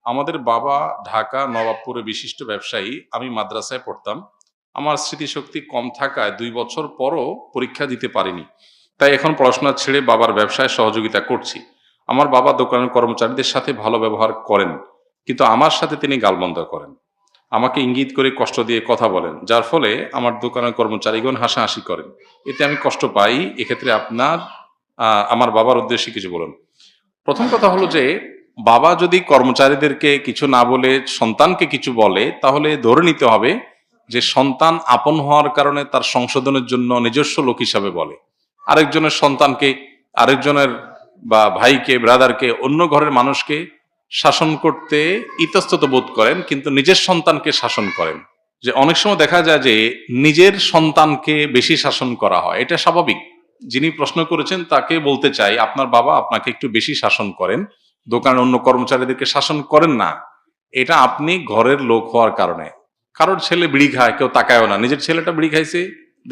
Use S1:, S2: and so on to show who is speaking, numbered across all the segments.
S1: আমাদের বাবা ঢাকা নবাবপুরে বিশিষ্ট ব্যবসায়ী। আমি মাদ্রাসায় পড়তাম। আমার স্মৃতিশক্তি কম থাকায় ২ বছর পরও পরীক্ষা দিতে পারিনি। তাই এখন পড়াশোনা ছেড়ে বাবার ব্যবসায় সহযোগিতা করছি। আমার বাবা দোকানের কর্মচারীদের সাথে ভালো ব্যবহার করেন, কিন্তু আমার সাথে তিনি গালমন্দ করেন। আমাকে ইঙ্গিত করে কষ্ট দিয়ে কথা বলেন, যার ফলে আমার দোকানের কর্মচারীগণ হাসাহাসি করেন। এতে আমি কষ্ট পাই। এক্ষেত্রে আপনার আমার বাবার উদ্দেশ্যে কিছু বলুন। প্রথম কথা হলো যে, বাবা যদি কর্মচারীদেরকে কিছু না বলে সন্তানকে কিছু বলে, তাহলে ধরে নিতে হবে যে সন্তান আপন হওয়ার কারণে তার সংশোধনের জন্য নিজস্ব লোক হিসাবে বলে। আরেকজনের সন্তানকে, আরেকজনের বা ভাইকে, ব্রাদারকে, অন্য ঘরের মানুষকে শাসন করতে ইতস্তত বোধ করেন, কিন্তু নিজের সন্তানকে শাসন করেন। যে অনেক সময় দেখা যায় যে নিজের সন্তানকে বেশি শাসন করা হয়, এটা স্বাভাবিক। যিনি প্রশ্ন করেছেন তাকে বলতে চাই, আপনার বাবা আপনাকে একটু বেশি শাসন করেন, দোকানের অন্য কর্মচারীদেরকে শাসন করেন না। এটা আপনি ঘরের লোক হওয়ার কারণে। কারোর ছেলে বিড়ি খায়, কেউ তাকায়ও না, নিজের ছেলেটা বিড়ি খাইছে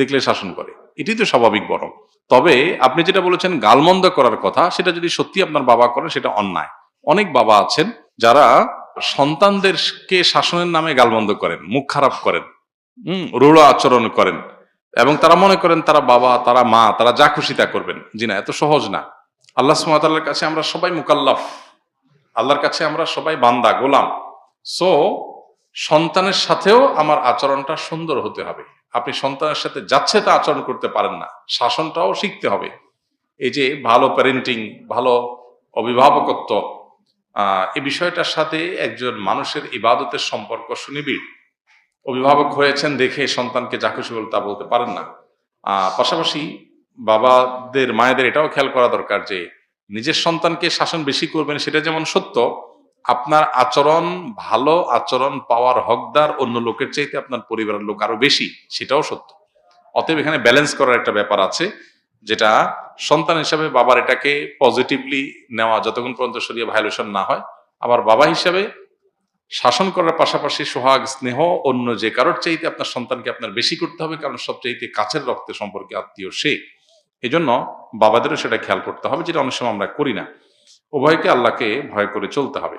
S1: দেখলে শাসন করে, এটি তো স্বাভাবিক। বরং তবে আপনি যেটা বলেছেন গালমন্দ করার কথা, সেটা যদি সত্যি আপনার বাবা করেন সেটা অন্যায়। অনেক বাবা আছেন যারা সন্তানদেরকে শাসনের নামে গালমন্দ করেন, মুখ খারাপ করেন, রূঢ় আচরণ করেন, এবং তারা মনে করেন তারা বাবা, তারা মা, তারা যা খুশি তা করবেন। জি না, এত সহজ না। আল্লাহ সুবহানাহু ওয়া তাআলার কাছে আমরা সবাই মুকাল্লাফ, আল্লাহর কাছে আমরা সবাই বান্দা, গোলাম। সো সন্তানের সাথেও আমার আচরণটা সুন্দর হতে হবে। আপনি সন্তানের সাথে যাচ্ছে তা আচরণ করতে পারেন না, শাসনটাও শিখতে হবে। এই যে ভালো প্যারেন্টিং, ভালো অভিভাবকত্ব, এই বিষয়টার সাথে একজন মানুষের ইবাদতের সম্পর্ক সুনিবিড়। অভিভাবক হয়েছেন দেখে সন্তানকে যা খুশি বলে তা বলতে পারেন না। পাশাপাশি বাবাদের, মায়েদের এটাও খেয়াল করা দরকার যে নিজের সন্তানকে শাসন বেশি করবেন সেটা যেমন সত্য, আপনার আচরণ, ভালো আচরণ পাওয়ার হকদার অন্য লোকের চাইতে আপনার পরিবারের লোক আরো বেশি, সেটাও সত্য। অতএব এখানে ব্যালেন্স করার একটা ব্যাপার আছে, যেটা সন্তান হিসাবে বাবার এটাকে পজিটিভলি নেওয়া যতক্ষণ পর্যন্ত শরীরে ভায়োলেশন না হয়। আবার বাবা হিসাবে শাসন করার পাশাপাশি সোহাগ, স্নেহ অন্য যে কারোর চাইতে আপনার সন্তানকে আপনার বেশি করতে হবে, কারণ সবচাইতে কাছের রক্তের সম্পর্কে আত্মীয় সে। এজন্য বাবাদেরও সেটা খেয়াল করতে হবে, যেটা অনেক সময় আমরা করি না। উভয়কে আল্লাহকে ভয় করে চলতে হবে।